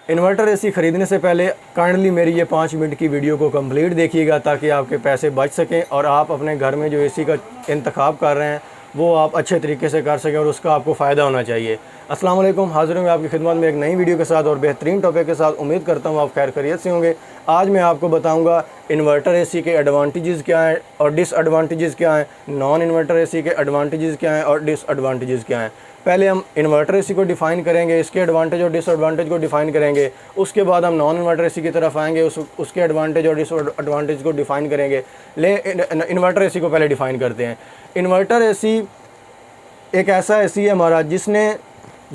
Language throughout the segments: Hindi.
इन्वर्टर एसी ख़रीदने से पहले काइंडली मेरी ये 5 मिनट की वीडियो को कंप्लीट देखिएगा ताकि आपके पैसे बच सकें और आप अपने घर में जो एसी का इंतखाब कर रहे हैं वो आप अच्छे तरीके से कर सकें और उसका आपको फ़ायदा होना चाहिए। अस्सलाम वालेकुम, हाज़िर हूँ मैं आपकी खिदमत में एक नई वीडियो के साथ और बेहतरीन टॉपिक के साथ। उम्मीद करता हूँ आप खैर खैरियत से होंगे। आज मैं आपको बताऊँगा इन्वर्टर एसी के एडवांटेजेस क्या हैं और डिसएडवांटेजेस क्या हैं, नॉन इन्वर्टर एसी के एडवांटेजेस क्या हैं और डिसएडवांटेजेस क्या हैं। पहले हम इन्वर्टर एसी को डिफ़ाइन करेंगे, इसके एडवांटेज और डिसएडवांटेज को डिफ़ाइन करेंगे। उसके बाद हम नॉन इन्वर्टर एसी की तरफ आएंगे, उसके एडवांटेज और डिसएडवांटेज को डिफ़ाइन करेंगे। इन्वर्टर एसी को पहले डिफ़ाइन करते हैं। इन्वर्टर एसी एक ऐसा एसी है हमारा जिसने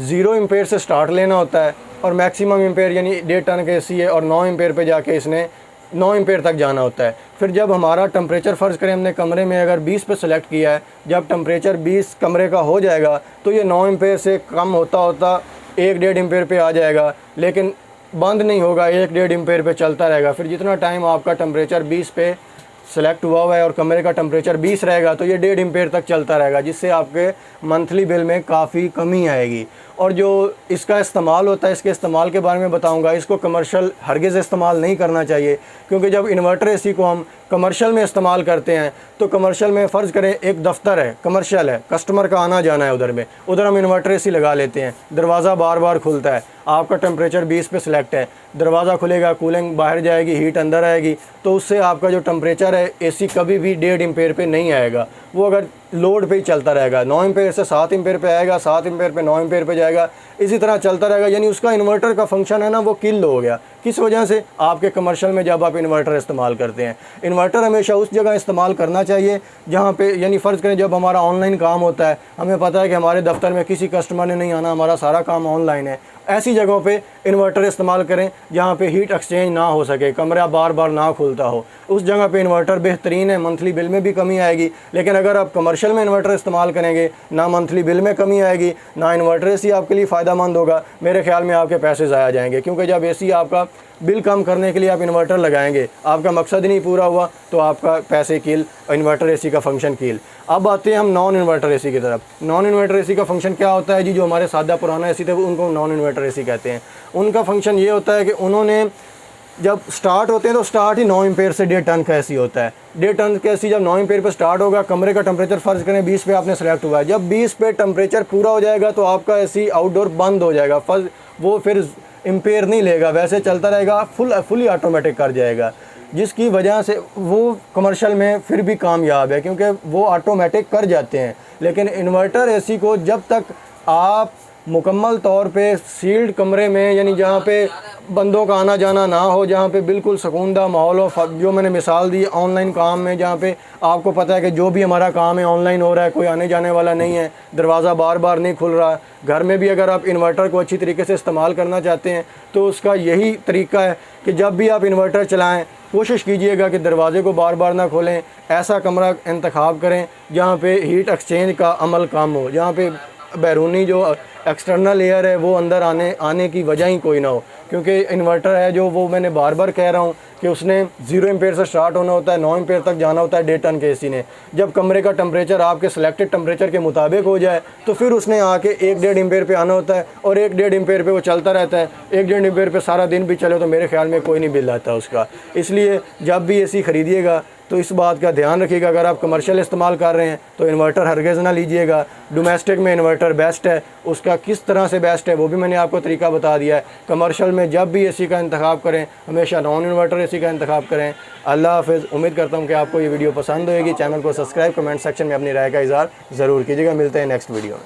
0 एम्पेयर से स्टार्ट लेना होता है और मैक्सिमम एम्पेयर यानी 1.5 टन का एसी है और 9 एम्पेयर पे जाके इसने 9 एम्पेयर तक जाना होता है। फिर जब हमारा टेम्परेचर फ़र्ज़ करें हमने कमरे में अगर 20 पे सेलेक्ट किया है, जब टेम्परेचर 20 कमरे का हो जाएगा तो ये 9 एम्पेयर से कम होता होता 1.5 एम्पेयर पे आ जाएगा, लेकिन बंद नहीं होगा, 1.5 एम्पेयर पे चलता रहेगा। फिर जितना टाइम आपका टेम्परेचर 20 पे सेलेक्ट हुआ है और कमरे का टेम्परेचर 20 रहेगा तो ये 1.5 एम्पेयर तक चलता रहेगा, जिससे आपके मंथली बिल में काफ़ी कमी आएगी। और जो इसका इस्तेमाल होता है, इसके इस्तेमाल के बारे में बताऊंगा। इसको कमर्शियल हरगिज़ इस्तेमाल नहीं करना चाहिए, क्योंकि जब इन्वर्टर एसी को हम कमर्शियल में इस्तेमाल करते हैं तो कमर्शियल में फ़र्ज़ करें एक दफ्तर है, कमर्शियल है, कस्टमर का आना जाना है उधर हम इन्वर्टर एसी लगा लेते हैं। दरवाज़ा बार बार खुलता है, आपका टेम्परेचर 20 पे सिलेक्ट है, दरवाज़ा खुलेगा, कूलिंग बाहर जाएगी, हीट अंदर आएगी, तो उससे आपका जो टेम्परेचर है एसी कभी भी 1.5 एम्पेयर पे नहीं आएगा। वो अगर लोड पे ही चलता रहेगा, 9 एम्पेयर से 7 एम्पेयर पे आएगा, 7 एम्पेयर पे 9 एम्पेयर पे जाएगा, इसी तरह चलता रहेगा। यानी उसका इन्वर्टर का फंक्शन है ना वो किल हो गया। किस वजह से? आपके कमर्शियल में जब आप इन्वर्टर इस्तेमाल करते हैं। इन्वर्टर हमेशा उस जगह इस्तेमाल करना चाहिए जहाँ पे यानी फ़र्ज़ करें जब हमारा ऑनलाइन काम होता है, हमें पता है कि हमारे दफ्तर में किसी कस्टमर ने नहीं आना, हमारा सारा काम ऑनलाइन है, ऐसी जगहों पे इन्वर्टर इस्तेमाल करें जहाँ पे हीट एक्सचेंज ना हो सके, कमरा बार बार ना खुलता हो। उस जगह पे इन्वर्टर बेहतरीन है, मंथली बिल में भी कमी आएगी। लेकिन अगर आप कमर्शियल में इन्वर्टर इस्तेमाल करेंगे, ना मंथली बिल में कमी आएगी, ना इन्वर्टर एसी आपके लिए फ़ायदेमंद होगा। मेरे ख्याल में आपके पैसे ज़ाया जाएंगे, क्योंकि जब एसी आपका बिल कम करने के लिए आप इन्वर्टर लगाएंगे, आपका मकसद ही नहीं पूरा हुआ तो आपका पैसे कील, इन्वर्टर एसी का फंक्शन कील। अब आते हैं हम नॉन इन्वर्टर एसी की तरफ। नॉन इन्वर्टर एसी का फंक्शन क्या होता है जी? जो हमारे सादा पुराना एसी थे उनको नॉन इन्वर्टर एसी कहते हैं। उनका फंक्शन ये होता है कि उन्होंने जब स्टार्ट होते हैं तो स्टार्ट ही 9 एम्पेयर से 1.5 टन का एसी होता है। 1.5 टन का एसी जब 9 एम्पेयर पे स्टार्ट होगा, कमरे का टेम्परेचर फ़र्ज़ करें 20 पे आपने सेलेक्ट हुआ है, जब 20 पे टेम्परेचर पूरा हो जाएगा तो आपका एसी आउटडोर बंद हो जाएगा। वो फिर एम्पेयर नहीं लेगा, वैसे चलता रहेगा, फुली ऑटोमेटिक कर जाएगा, जिसकी वजह से वो कमर्शियल में फिर भी कामयाब है, क्योंकि वो ऑटोमेटिक कर जाते हैं। लेकिन इन्वर्टर एसी को जब तक आप मुकम्मल तौर पे सील्ड कमरे में, यानी जहाँ पे बंदों का आना जाना ना हो, जहाँ पे बिल्कुल सुकूनदा माहौल हो, जो मैंने मिसाल दी ऑनलाइन काम में, जहाँ पे आपको पता है कि जो भी हमारा काम है ऑनलाइन हो रहा है, कोई आने जाने वाला नहीं है, दरवाज़ा बार बार नहीं खुल रहा। घर में भी अगर आप इन्वर्टर को अच्छी तरीके से इस्तेमाल करना चाहते हैं तो उसका यही तरीका है कि जब भी आप इन्वर्टर चलाएँ कोशिश कीजिएगा कि दरवाज़े को बार बार ना खोलें। ऐसा कमरा इंतखाब करें जहाँ पे हीट एक्सचेंज का अमल कम हो, जहाँ पे बैरूनी जो एक्सटर्नल एयर है वो अंदर आने की वजह ही कोई ना हो। क्योंकि इन्वर्टर है जो, वो मैंने बार बार कह रहा हूँ कि उसने 0 एम्पेयर से स्टार्ट होना होता है, 9 एम्पेयर तक जाना होता है 1.5 टन के एसी ने। जब कमरे का टेम्परेचर आपके सिलेक्टेड टेम्परेचर के मुताबिक हो जाए तो फिर उसने आके 1.5 एम्पेयर पे आना होता है और 1.5 एम्पेयर पे वो चलता रहता है। 1.5 एम्पेयर पे सारा दिन भी चले तो मेरे ख्याल में कोई नहीं बिल आता उसका। इसलिए जब भी एसी ख़रीदिएगा तो इस बात का ध्यान रखिएगा, अगर आप कमर्शियल इस्तेमाल कर रहे हैं तो इन्वर्टर हरगिज़ ना लीजिएगा। डोमेस्टिक में इन्वर्टर बेस्ट है, उसका किस तरह से बेस्ट है वो भी मैंने आपको तरीका बता दिया है। कमर्शियल में जब भी एसी का इंतखाब करें हमेशा नॉन इन्वर्टर एसी का इंतखाब करें। अल्लाह हाफ़िज़। उम्मीद करता हूँ कि आपको ये वीडियो पसंद होगी। चैनल को सब्सक्राइब, कमेंट सेक्शन में अपनी राय का इज़हार ज़रूर कीजिएगा। मिलते हैं नेक्स्ट वीडियो में।